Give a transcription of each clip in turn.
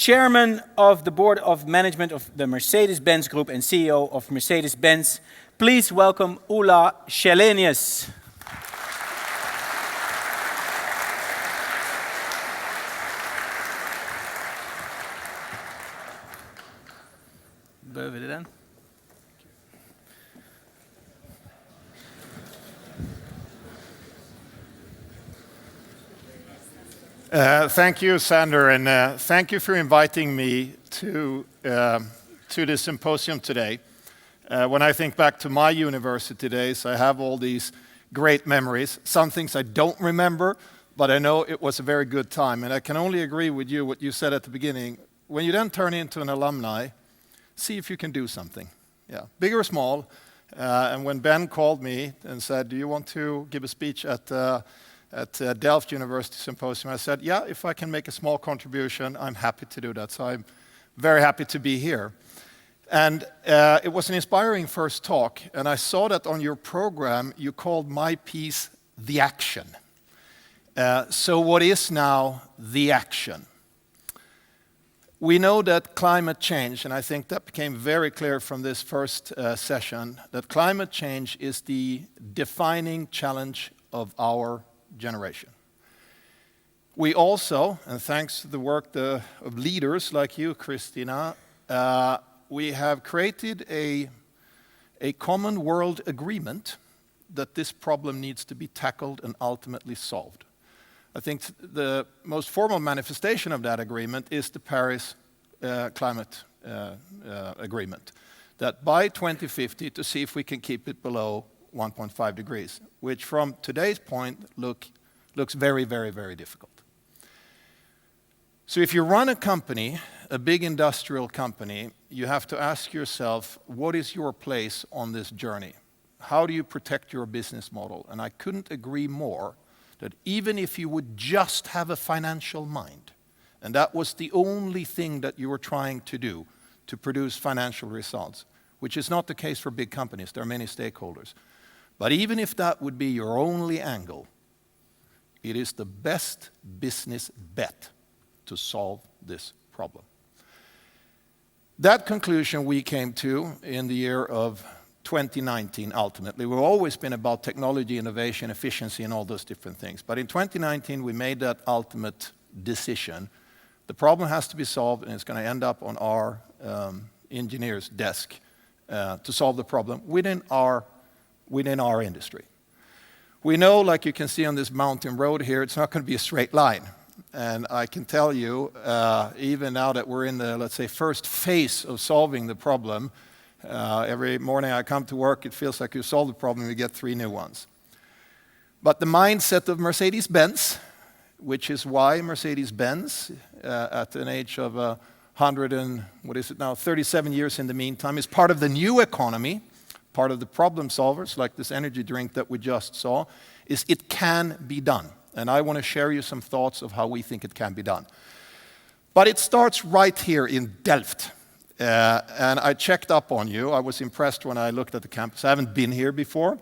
Chairman of the Board of Management of the Mercedes-Benz Group and CEO of Mercedes-Benz. Please welcome Ola Källenius. Behöver det den? Thank you, Sander, and thank you for inviting me to this symposium today. When I think back to my university days, I have all these great memories. Some things I don't remember, but I know it was a very good time. And I can only agree with you, what you said at the beginning. When you then turn into an alumni, see if you can do something. Yeah, big or small. And when Ben called me and said, do you want to give a speech at Delftsch University Symposium, I said, yeah, if I can make a small contribution, I'm happy to do that. So I'm very happy to be here. And it was an inspiring first talk, and I saw that on your program, you called my piece The Action. So what is now the action? We know that climate change, and I think that became very clear from this first session, that climate change is the defining challenge of our generation. We also, and thanks to the work of leaders like you, Christina, we have created a common world agreement that this problem needs to be tackled and ultimately solved. I think the most formal manifestation of that agreement is the Paris climate agreement, that by 2050 to see if we can keep it below 1.5 degrees, which from today's point looks very, very, very difficult. So if you run a company, a big industrial company, you have to ask yourself, what is your place on this journey? How do you protect your business model? And I couldn't agree more that even if you would just have a financial mind, and that was the only thing that you were trying to do to produce financial results, which is not the case for big companies, there are many stakeholders. But even if that would be your only angle, it is the best business bet to solve this problem. That conclusion we came to in the year of 2019, ultimately. We've always been about technology, innovation, efficiency, and all those different things. But in 2019, we made that ultimate decision. The problem has to be solved, and it's going to end up on our engineer's desk to solve the problem within our industry. We know, like you can see on this mountain road here, it's not going to be a straight line. And I can tell you, even now that we're in the, let's say, first phase of solving the problem, every morning I come to work, it feels like you solve the problem, you get 3 new ones. But the mindset of Mercedes-Benz, which is why Mercedes-Benz, at an age of 37 years in the meantime, is part of the new economy, part of the problem solvers, like this energy drink that we just saw, is it can be done. And I want to share you some thoughts of how we think it can be done. But it starts right here in Delft. And I checked up on you. I was impressed when I looked at the campus. I haven't been here before.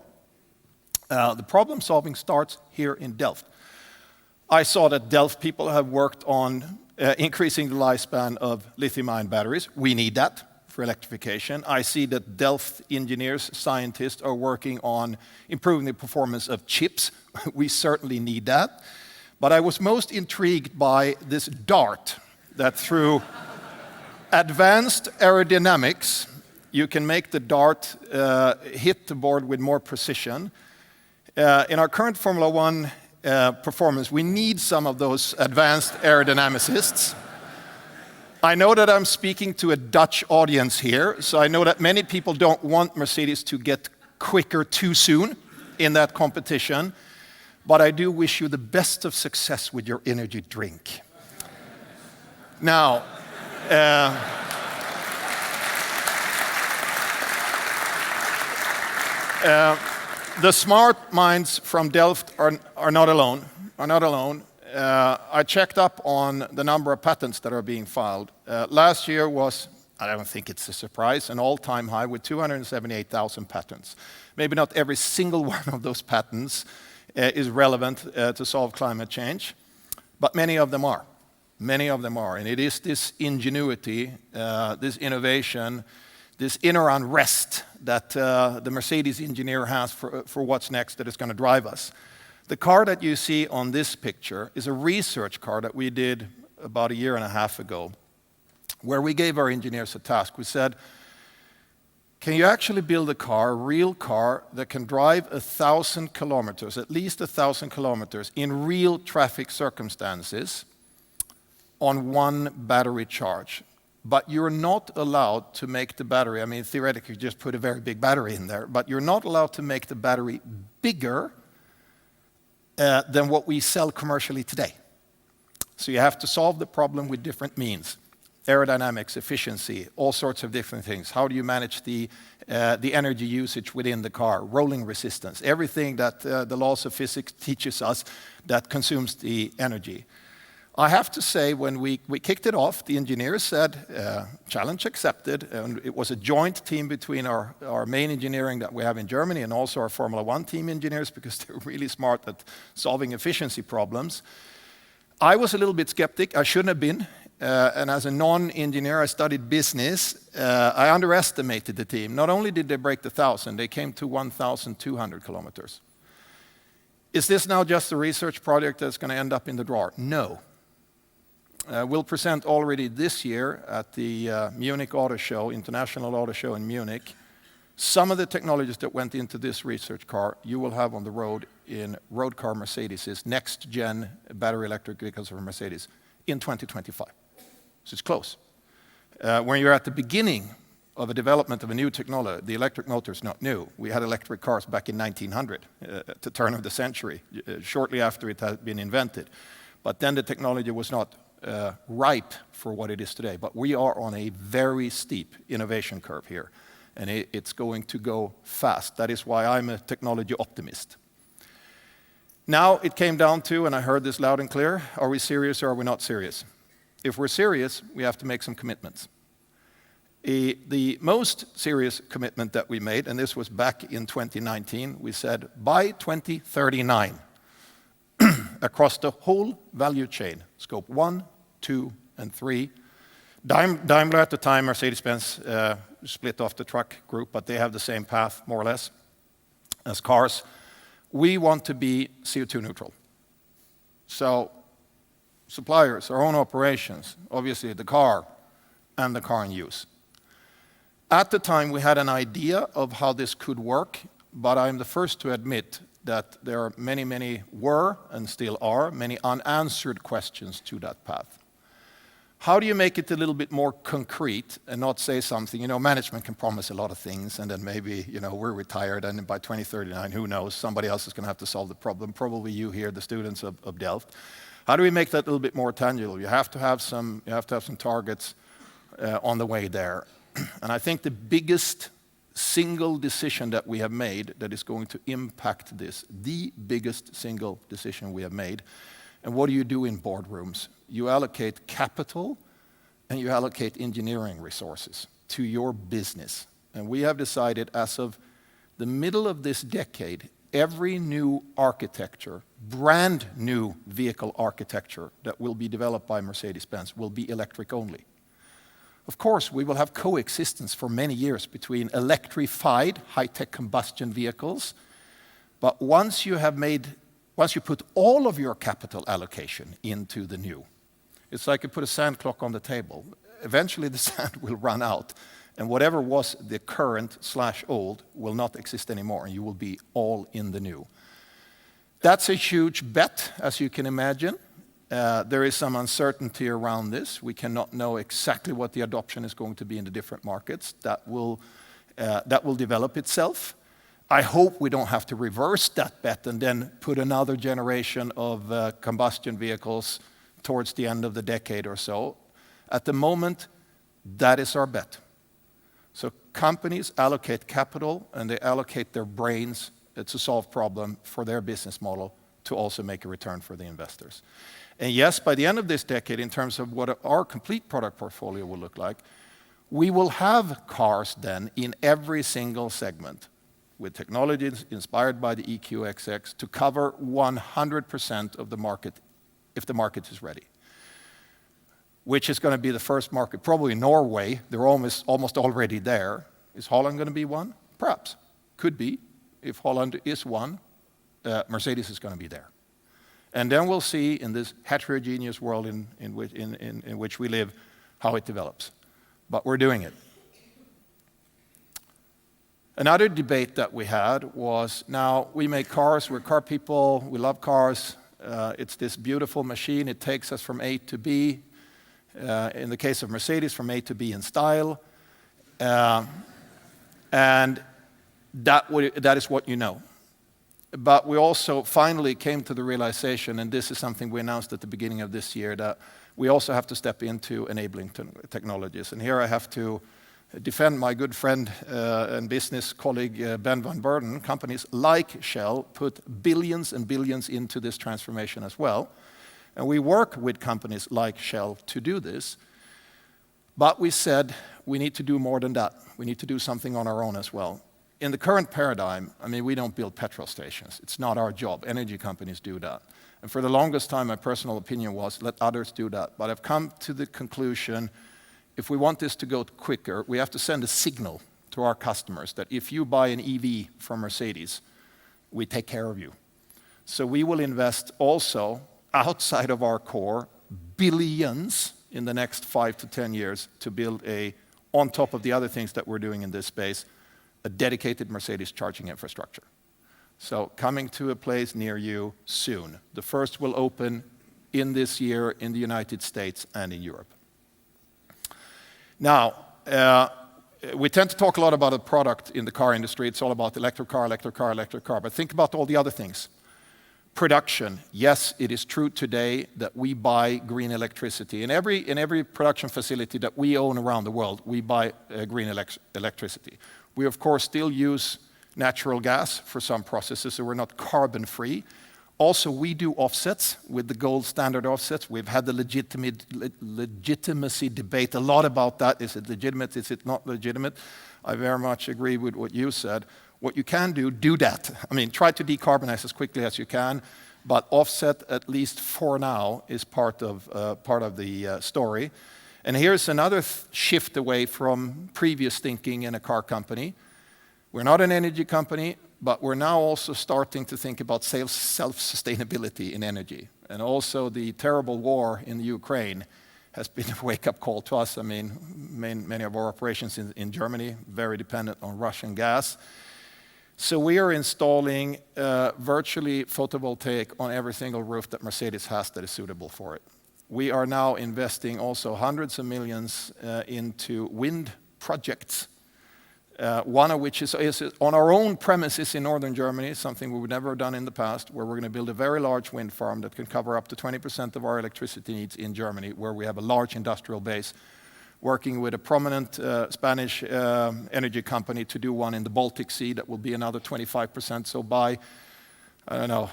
The problem solving starts here in Delft. I saw that Delft people have worked on increasing the lifespan of lithium-ion batteries. We need that for electrification. I see that Delft engineers, scientists are working on improving the performance of chips. We certainly need that. But I was most intrigued by this dart that through advanced aerodynamics, you can make the dart hit the board with more precision. In our current Formula One performance, we need some of those advanced aerodynamicists. I know that I'm speaking to a Dutch audience here, so I know that many people don't want Mercedes to get quicker too soon in that competition, but I do wish you the best of success with your energy drink. Now, the smart minds from Delft are not alone. I checked up on the number of patents that are being filed. Last year was, I don't think it's a surprise, an all-time high with 278,000 patents. Maybe not every single one of those patents is relevant to solve climate change, but many of them are. Many of them are. And it is this ingenuity, this innovation, this inner unrest that the Mercedes engineer has for what's next that is going to drive us. The car that you see on this picture is a research car that we did about a year and a half ago, where we gave our engineers a task. We said, can you actually build a car, a real car, that can drive 1,000 kilometers, at least 1,000 kilometers, in real traffic circumstances on one battery charge? But you're not allowed to make the battery, I mean, theoretically, just put a very big battery in there, but you're not allowed to make the battery bigger than what we sell commercially today. So you have to solve the problem with different means. Aerodynamics, efficiency, all sorts of different things. How do you manage the energy usage within the car, rolling resistance, everything that the laws of physics teaches us that consumes the energy. I have to say, when we kicked it off, the engineers said, challenge accepted, and it was a joint team between our main engineering that we have in Germany and also our Formula One team engineers, because they're really smart at solving efficiency problems. I was a little bit skeptic. I shouldn't have been. And as a non-engineer, I studied business. I underestimated the team. Not only did they break the 1,000, they came to 1,200 kilometers. Is this now just a research project that's going to end up in the drawer? No. We'll present already this year at the Munich Auto Show, International Auto Show in Munich, some of the technologies that went into this research car you will have on the road in road car Mercedes, next-gen battery electric vehicles for Mercedes in 2025. So it's close. When you're at the beginning of a development of a new technology, the electric motor is not new. We had electric cars back in 1900, at the turn of the century, shortly after it had been invented. But then the technology was not ripe for what it is today. But we are on a very steep innovation curve here, and it's going to go fast. That is why I'm a technology optimist. Now it came down to, and I heard this loud and clear, are we serious or are we not serious? If we're serious, we have to make some commitments. The most serious commitment that we made, and this was back in 2019, we said by 2039, across the whole value chain, scope 1, 2, and 3. Daimler at the time, Mercedes-Benz split off the truck group, but they have the same path, more or less, as cars. We want to be CO2 neutral. So suppliers, our own operations, obviously the car and the car in use. At the time, we had an idea of how this could work, but I'm the first to admit that there are many were, and still are, many unanswered questions to that path. How do you make it a little bit more concrete and not say something, management can promise a lot of things and then maybe, we're retired and by 2039, who knows, somebody else is going to have to solve the problem, probably you here, the students of Delft. How do we make that a little bit more tangible? You have to have some targets on the way there. And I think the biggest single decision that we have made that is going to impact this, the biggest single decision we have made. And what do you do in boardrooms? You allocate capital and you allocate engineering resources to your business. And we have decided as of the middle of this decade, every new architecture, brand new vehicle architecture that will be developed by Mercedes-Benz will be electric only. Of course, we will have coexistence for many years between electrified high-tech combustion vehicles, but once you put all of your capital allocation into the new, it's like you put a sand clock on the table. Eventually the sand will run out, and whatever was the current/old will not exist anymore, and you will be all in the new. That's a huge bet, as you can imagine. There is some uncertainty around this. We cannot know exactly what the adoption is going to be in the different markets. That will develop itself. I hope we don't have to reverse that bet and then put another generation of combustion vehicles towards the end of the decade or so. At the moment, that is our bet. So companies allocate capital and they allocate their brains to solve problem for their business model to also make a return for the investors. And yes, by the end of this decade, in terms of what our complete product portfolio will look like, we will have cars then in every single segment with technologies inspired by the EQXX to cover 100% of the market if the market is ready. which is going to be the first market, probably Norway. They're almost already there. Is Holland going to be one? Perhaps. Could be. If Holland is one, Mercedes is going to be there. And then we'll see in this heterogeneous world in which we live how it develops. But we're doing it. Another debate that we had was, now we make cars, we're car people, we love cars. It's this beautiful machine, it takes us from A to B. In the case of Mercedes, from A to B in style. And that is what you know. But we also finally came to the realization, and this is something we announced at the beginning of this year, that we also have to step into enabling technologies. And here I have to defend my good friend and business colleague Ben van Beurden. Companies like Shell put billions and billions into this transformation as well. And we work with companies like Shell to do this. But we said we need to do more than that. We need to do something on our own as well. In the current paradigm, I mean, we don't build petrol stations. It's not our job. Energy companies do that. And for the longest time, my personal opinion was, let others do that. But I've come to the conclusion, if we want this to go quicker, we have to send a signal to our customers that if you buy an EV from Mercedes, we take care of you. So we will invest also outside of our core billions in the next 5 to 10 years to build on top of the other things that we're doing in this space, a dedicated Mercedes charging infrastructure. So coming to a place near you soon. The first will open in this year in the United States and in Europe. Now, we tend to talk a lot about a product in the car industry. It's all about electric car, electric car, electric car. But think about all the other things. Production. Yes, it is true today that we buy green electricity. In every production facility that we own around the world, we buy green electricity. We, of course, still use natural gas for some processes, so we're not carbon free. Also, we do offsets with the gold standard offsets. We've had the legitimacy debate a lot about that. Is it legitimate? Is it not legitimate? I very much agree with what you said. What you can do that. I mean, try to decarbonize as quickly as you can, but offset, at least for now, is part of the story. And here's another shift away from previous thinking in a car company. We're not an energy company, but we're now also starting to think about self-sustainability in energy. And also the terrible war in Ukraine has been a wake-up call to us. I mean, many of our operations in Germany, very dependent on Russian gas. So we are installing virtually photovoltaic on every single roof that Mercedes has that is suitable for it. We are now investing also hundreds of millions into wind projects, one of which is on our own premises in northern Germany, something we would never have done in the past, where we're going to build a very large wind farm that can cover up to 20% of our electricity needs in Germany, where we have a large industrial base, working with a prominent Spanish energy company to do one in the Baltic Sea that will be another 25%. So by, I don't know,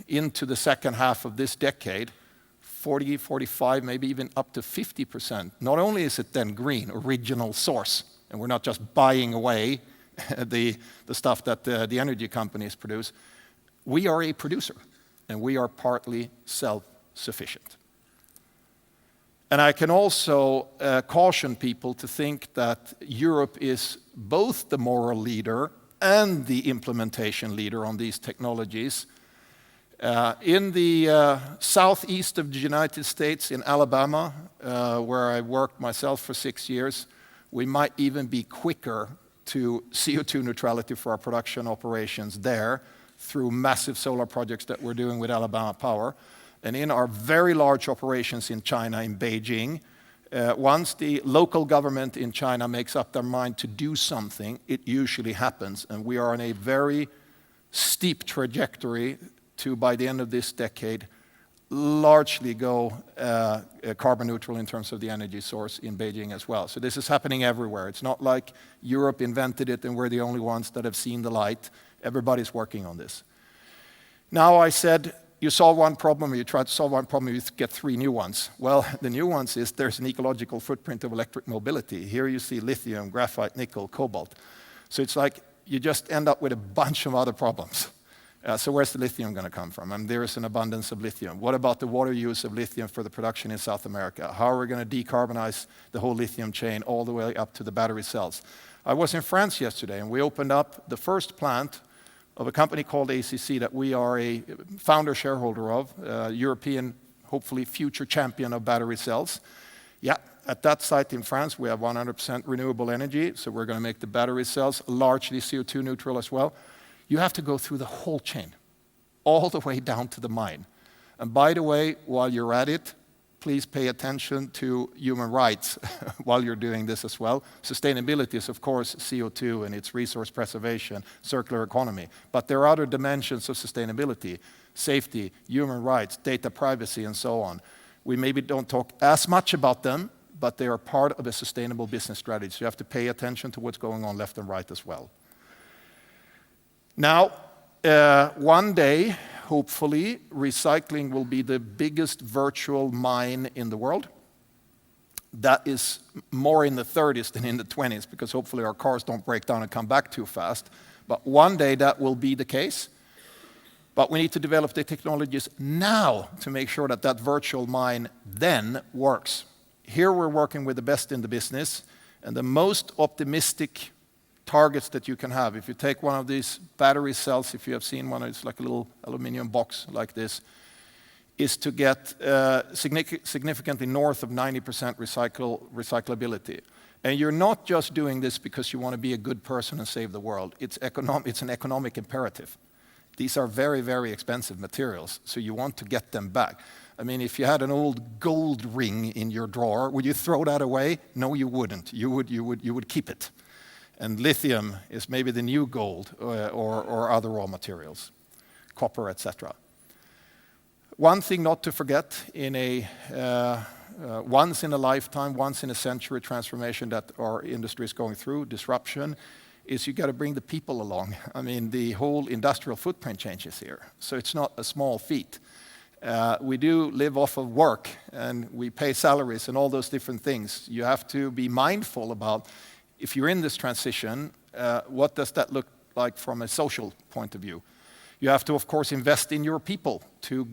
into the second half of this decade, 40, 45, maybe even up to 50%. Not only is it then green, original source, and we're not just buying away the stuff that the energy companies produce, we are a producer, and we are partly self-sufficient. And I can also caution people to think that Europe is both the moral leader and the implementation leader on these technologies. In the southeast of the United States, in Alabama, where I worked myself for 6 years, we might even be quicker to CO2 neutrality for our production operations there through massive solar projects that we're doing with Alabama Power. And in our very large operations in China, in Beijing, once the local government in China makes up their mind to do something, it usually happens. And we are on a very steep trajectory to, by the end of this decade, largely go carbon neutral in terms of the energy source in Beijing as well. So this is happening everywhere. It's not like Europe invented it and we're the only ones that have seen the light. Everybody's working on this. Now I said, you solve one problem, or you try to solve one problem, you get 3 new ones. Well, the new ones is there's an ecological footprint of electric mobility. Here you see lithium, graphite, nickel, cobalt. So it's like you just end up with a bunch of other problems. So where's the lithium going to come from? And there is an abundance of lithium. What about the water use of lithium for the production in South America? How are we going to decarbonize the whole lithium chain all the way up to the battery cells? I was in France yesterday, and we opened up the first plant of a company called ACC that we are a founder shareholder of, European, hopefully future champion of battery cells. Yeah, at that site in France, we have 100% renewable energy, so we're going to make the battery cells largely CO2 neutral as well. You have to go through the whole chain, all the way down to the mine. And by the way, while you're at it, please pay attention to human rights while you're doing this as well. Sustainability is, of course, CO2 and its resource preservation, circular economy. But there are other dimensions of sustainability, safety, human rights, data privacy, and so on. We maybe don't talk as much about them, but they are part of a sustainable business strategy. So you have to pay attention to what's going on left and right as well. Now, one day, hopefully, recycling will be the biggest virtual mine in the world. That is more in the 30s than in the 20s, because hopefully our cars don't break down and come back too fast. But one day that will be the case. But we need to develop the technologies now to make sure that that virtual mine then works. Here we're working with the best in the business, and the most optimistic targets that you can have. If you take one of these battery cells, if you have seen one, it's like a little aluminum box like this, is to get significantly north of 90% recyclability. And you're not just doing this because you want to be a good person and save the world. It's an economic imperative. These are very, very expensive materials, so you want to get them back. I mean, if you had an old gold ring in your drawer, would you throw that away? No, you wouldn't. You would keep it. And lithium is maybe the new gold or other raw materials, copper, etc. One thing not to forget in a once in a lifetime, once in a century transformation that our industry is going through, disruption, is you got to bring the people along. I mean, the whole industrial footprint changes here. So it's not a small feat. We do live off of work, and we pay salaries and all those different things. You have to be mindful about, if you're in this transition, what does that look like from a social point of view? You have to, of course, invest in your people to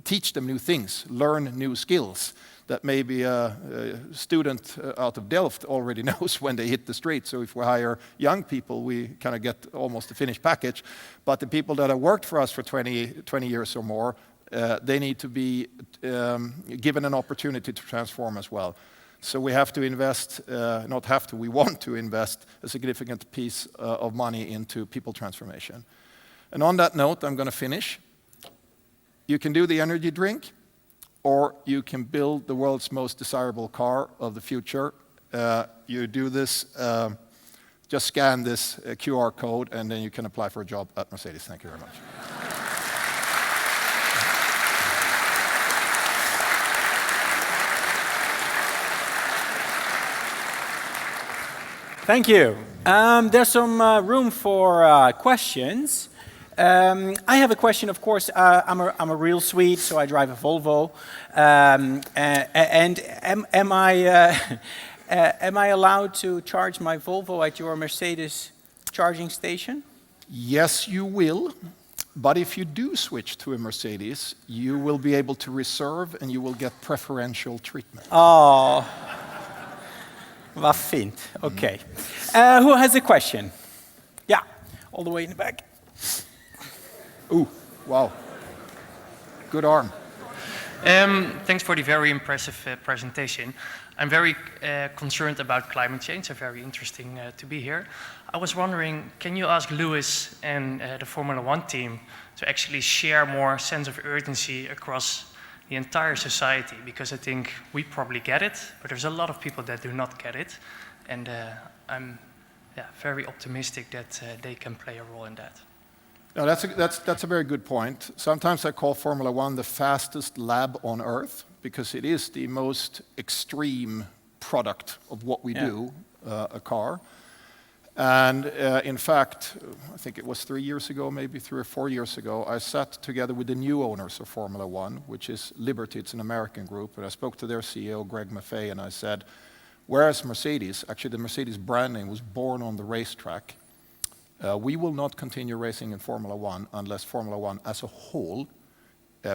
teach them new things, learn new skills that maybe a student out of Delft already knows when they hit the street. So if we hire young people, we kind of get almost a finished package. But the people that have worked for us for 20 years or more, they need to be given an opportunity to transform as well. So we have to invest, not have to, we want to invest a significant piece of money into people transformation. And on that note, I'm going to finish. You can do the energy drink, or you can build the world's most desirable car of the future. You do this, just scan this QR code, and then you can apply for a job at Mercedes. Thank you very much. Thank you. There's some room for questions. I have a question, of course. I'm a real Swede, so I drive a Volvo. And am I allowed to charge my Volvo at your Mercedes charging station? Yes, you will. But if you do switch to a Mercedes, you will be able to reserve and you will get preferential treatment. Oh. Vad fint. Okay. Who has a question? Yeah, all the way in the back. Ooh, wow. Good arm. Thanks for the very impressive presentation. I'm very concerned about climate change, so very interesting to be here. I was wondering, can you ask Lewis and the Formula One team to actually share more sense of urgency across the entire society? Because I think we probably get it, but there's a lot of people that do not get it. And I'm very optimistic that they can play a role in that. No, that's a very good point. Sometimes I call Formula One the fastest lab on Earth, because it is the most extreme product of what we do, a car. And in fact, I think it was 3 years ago, maybe 3 or 4 years ago, I sat together with the new owners of Formula One, which is Liberty, it's an American group, and I spoke to their CEO, Greg Maffei, and I said, whereas Mercedes, actually the Mercedes brand name was born on the racetrack, We will not continue racing in Formula One unless Formula One as a whole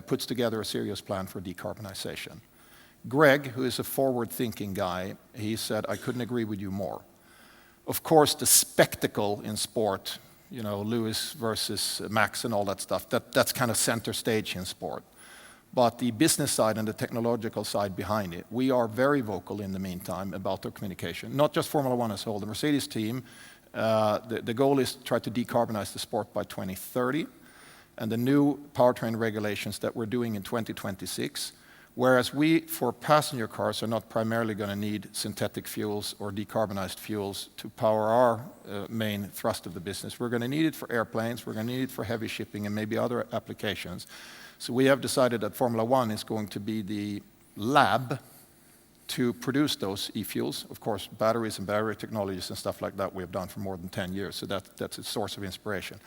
puts together a serious plan for decarbonization. Greg, who is a forward-thinking guy, he said, I couldn't agree with you more. Of course, the spectacle in sport, you know, Lewis versus Max and all that stuff, that's kind of center stage in sport. But the business side and the technological side behind it, we are very vocal in the meantime about our communication. Not just Formula One as a whole. The Mercedes team, the goal is to try to decarbonize the sport by 2030. And the new powertrain regulations that we're doing in 2026, whereas we, for passenger cars, are not primarily going to need synthetic fuels or decarbonized fuels to power our main thrust of the business. We're going to need it for airplanes, we're going to need it for heavy shipping and maybe other applications. So we have decided that Formula One is going to be the lab to produce those e-fuels. Of course, batteries and battery technologies and stuff like that we have done for more than 10 years, so that's a source of inspiration.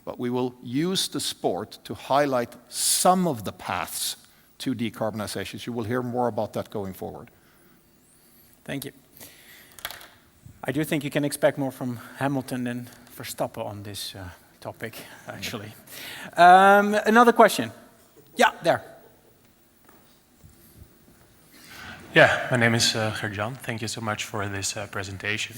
But we will use the sport to highlight some of the paths to decarbonization. You will hear more about that going forward. Thank you. I do think you can expect more from Hamilton than Verstappen on this topic, actually. Another question. Yeah, there. Yeah, my name is Gert-Jan. Thank you so much for this presentation.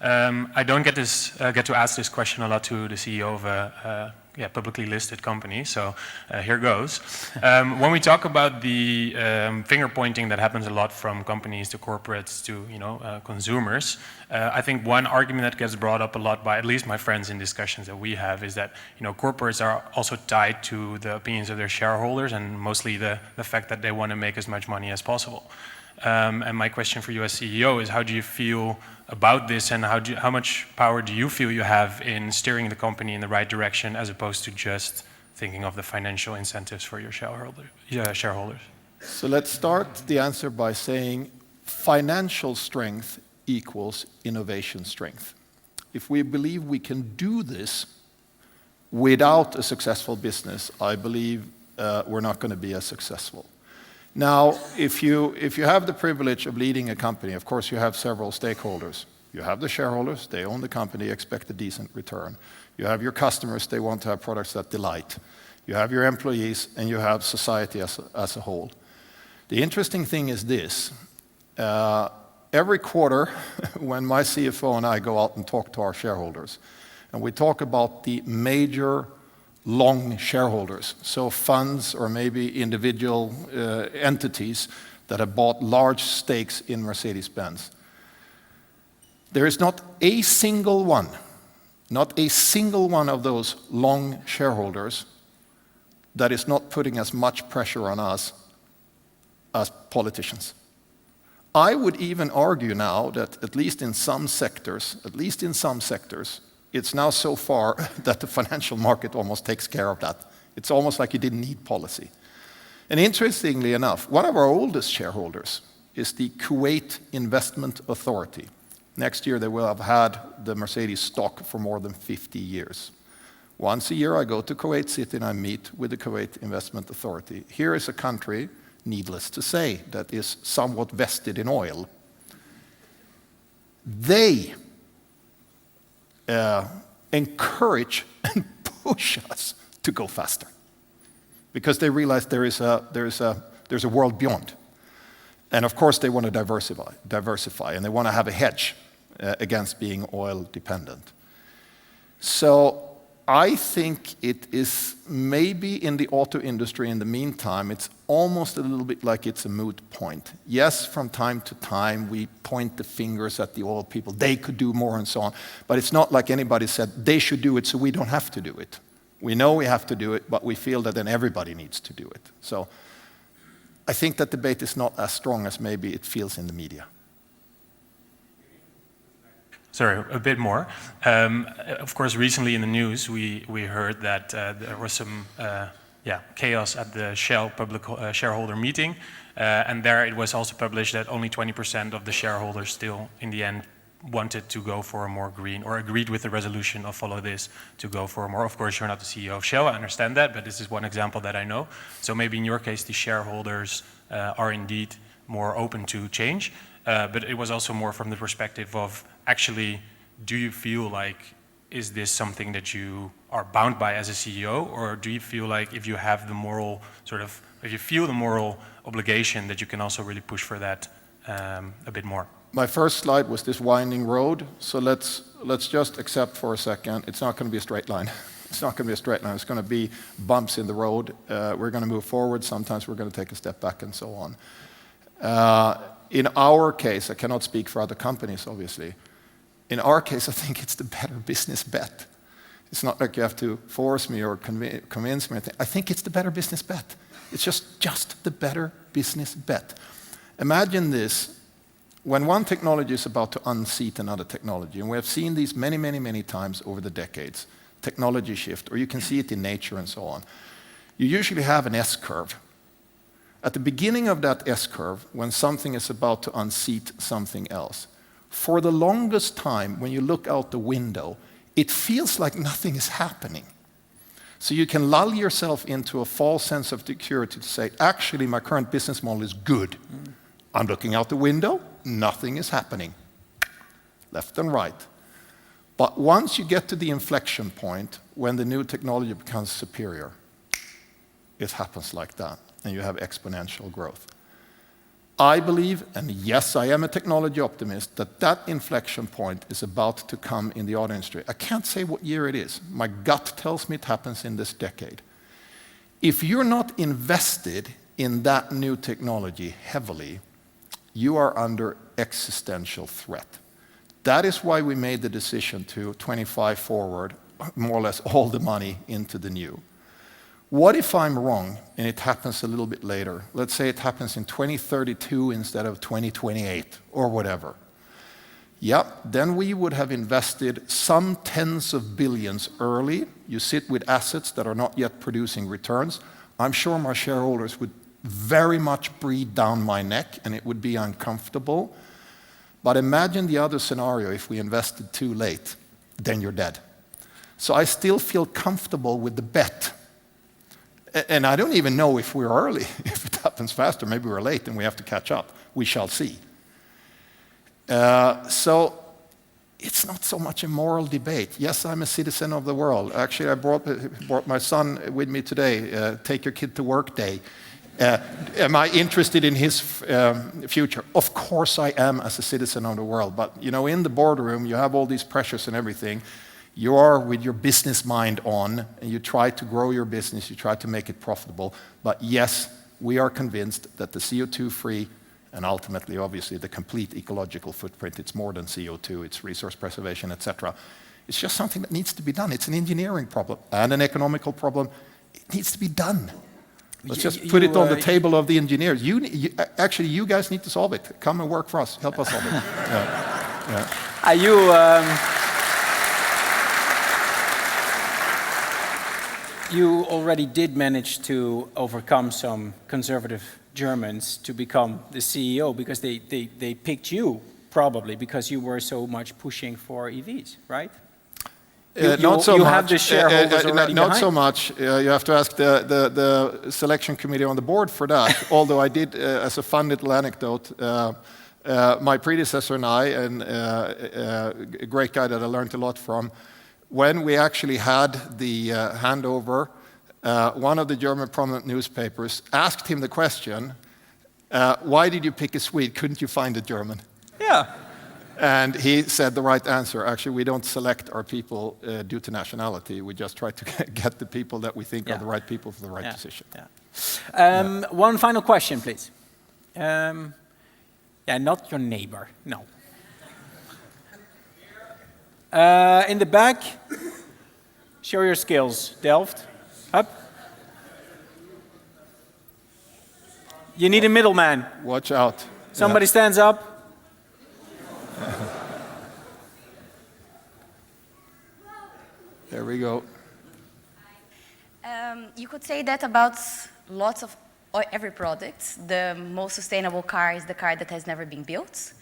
I don't get to ask this question a lot to the CEO of a publicly listed company, so here goes. When we talk about the finger pointing that happens a lot from companies to corporates to consumers, I think one argument that gets brought up a lot by at least my friends in discussions that we have is that corporates are also tied to the opinions of their shareholders and mostly the fact that they want to make as much money as possible. And my question for you as CEO is, how do you feel about this, and how much power do you feel you have in steering the company in the right direction, as opposed to just thinking of the financial incentives for your shareholders? So let's start the answer by saying financial strength equals innovation strength. If we believe we can do this without a successful business, I believe we're not going to be as successful. Now, if you have the privilege of leading a company, of course you have several stakeholders. You have the shareholders, they own the company, expect a decent return. You have your customers, they want to have products that delight. You have your employees, and you have society as a whole. The interesting thing is this. Every quarter, when my CFO and I go out and talk to our shareholders, and we talk about the major long shareholders, so funds or maybe individual entities that have bought large stakes in Mercedes-Benz. There is not a single one of those long shareholders that is not putting as much pressure on us as politicians. I would even argue now that at least in some sectors, it's now so far that the financial market almost takes care of that. It's almost like you didn't need policy. And interestingly enough, one of our oldest shareholders is the Kuwait Investment Authority. Next year they will have had the Mercedes stock for more than 50 years. Once a year I go to Kuwait City and I meet with the Kuwait Investment Authority. Here is a country, needless to say, that is somewhat vested in oil. They encourage and push us to go faster, because they realize there's a world beyond, and of course they want to diversify, and they want to have a hedge against being oil dependent. So I think it is maybe in the auto industry in the meantime, it's almost a little bit like it's a moot point. Yes, from time to time we point the fingers at the oil people. They could do more and so on. But it's not like anybody said they should do it so we don't have to do it. We know we have to do it, but we feel that then everybody needs to do it. So I think that debate is not as strong as maybe it feels in the media. Sorry, a bit more. Of course, recently in the news, we heard that there was some chaos at the Shell public shareholder meeting, and there it was also published that only 20% of the shareholders still, in the end, wanted to go for a more green, or agreed with the resolution of Follow This to go for a more. Of course, you're not the CEO of Shell, I understand that, but this is one example that I know. So maybe in your case, the shareholders are indeed more open to change, but it was also more from the perspective of, actually, do you feel like is this something that you are bound by as a CEO, or do you feel like if you have the moral if you feel the moral obligation that you can also really push for that a bit more? My first slide was this winding road, so let's just accept for a second, it's not going to be a straight line. It's not going to be a straight line. It's going to be bumps in the road. We're going to move forward. Sometimes we're going to take a step back and so on. In our case, I cannot speak for other companies, obviously. In our case, I think it's the better business bet. It's not like you have to force me or convince me. I think it's the better business bet. It's just the better business bet. Imagine this. When one technology is about to unseat another technology, and we have seen these many, many, many times over the decades, technology shift, or you can see it in nature and so on. You usually have an S-curve. At the beginning of that S-curve, when something is about to unseat something else, for the longest time, when you look out the window, it feels like nothing is happening. So you can lull yourself into a false sense of security to say, actually, my current business model is good. I'm looking out the window, nothing is happening. Left and right. But once you get to the inflection point, when the new technology becomes superior, it happens like that, and you have exponential growth. I believe, and yes, I am a technology optimist, that inflection point is about to come in the auto industry. I can't say what year it is. My gut tells me it happens in this decade. If you're not invested in that new technology heavily, you are under existential threat. That is why we made the decision to 25 forward, more or less all the money into the new. What if I'm wrong and it happens a little bit later? Let's say it happens in 2032 instead of 2028 or whatever. Yep, then we would have invested some tens of billions early. You sit with assets that are not yet producing returns. I'm sure my shareholders would very much breathe down my neck and it would be uncomfortable. But imagine the other scenario if we invested too late, then you're dead. So I still feel comfortable with the bet. And I don't even know if we're early. If it happens faster, maybe we're late and we have to catch up. We shall see. So it's not so much a moral debate. Yes, I'm a citizen of the world. Actually, I brought my son with me today, take your kid to work day. Am I interested in his future? Of course I am as a citizen of the world. But you know, in the boardroom, you have all these pressures and everything. You are with your business mind on, and you try to grow your business, you try to make it profitable. But yes, we are convinced that the CO2-free, and ultimately, obviously, the complete ecological footprint, it's more than CO2, it's resource preservation, etc. It's just something that needs to be done. It's an engineering problem and an economical problem. It needs to be done. Let's just put it on the table of the engineers. Actually, you guys need to solve it. Come and work for us. Help us solve it. You already did manage to overcome some conservative Germans to become the CEO because they picked you probably because you were so much pushing for EVs, right? Not so much. Have the shareholders already not behind. so much. You have to ask the selection committee on the board for that. Although I did, as a fun little anecdote, my predecessor and I, and a great guy that I learned a lot from, when we actually had the handover, one of the German prominent newspapers asked him the question, why did you pick a Swede? Couldn't you find a German? Yeah. And he said the right answer. Actually, we don't select our people due to nationality. We just try to get the people that we think are the right people for the right position. Yeah. One final question, please. Not your neighbor, no. In the back, show your skills. Delft, up. You need a middleman. Watch out. Somebody stands up. There we go. You could say that about lots of every product. The most sustainable car is the car that has never been built.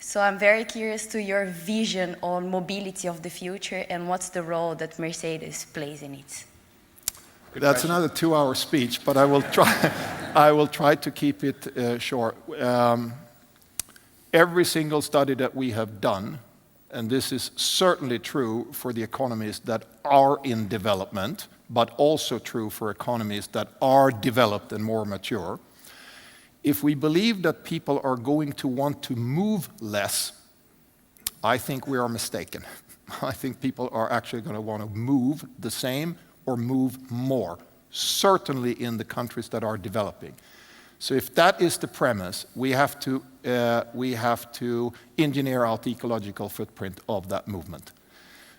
So I'm very curious to your vision on mobility of the future and what's the role that Mercedes plays in it. That's another 2-hour speech, but I will try. I will try to keep it short. Every single study that we have done and this is certainly true for the economies that are in development, but also true for economies that are developed and more mature. If we believe that people are going to want to move less, I think we are mistaken. I think people are actually going to want to move the same or move more, certainly in the countries that are developing. So if that is the premise, we have to engineer out the ecological footprint of that movement.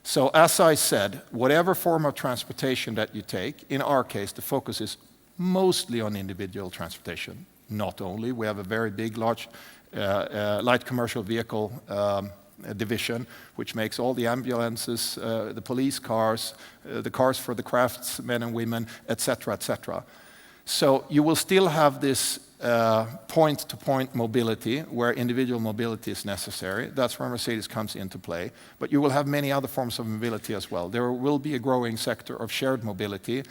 So as I said, whatever form of transportation that you take, in our case, the focus is mostly on individual transportation. Not only, we have a very big, large light commercial vehicle division, which makes all the ambulances, the police cars, the cars for the craftsmen and women, etc., etc. So you will still have this point-to-point mobility where individual mobility is necessary. That's where Mercedes comes into play. But you will have many other forms of mobility as well. There will be a growing sector of shared mobility.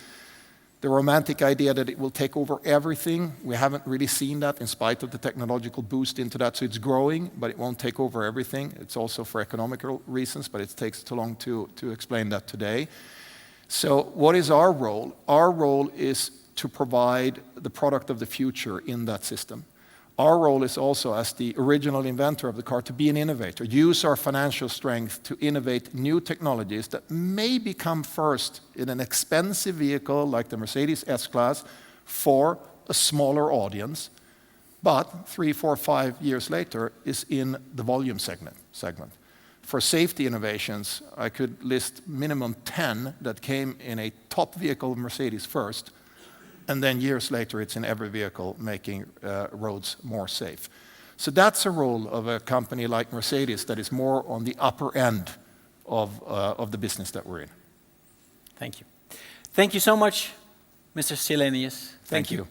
The romantic idea that it will take over everything, we haven't really seen that in spite of the technological boost into that. So it's growing, but it won't take over everything. It's also for economical reasons, but it takes too long to explain that today. So what is our role? Our role is to provide the product of the future in that system. Our role is also, as the original inventor of the car, to be an innovator, use our financial strength to innovate new technologies that may become first in an expensive vehicle like the Mercedes S-Class for a smaller audience, but 3, 4, 5 years later is in the volume segment. For safety innovations, I could list minimum 10 that came in a top vehicle of Mercedes first, and then years later it's in every vehicle making roads more safe. So that's a role of a company like Mercedes that is more on the upper end of the business that we're in. Thank you. Thank you so much, Mr. Källenius. Thank you.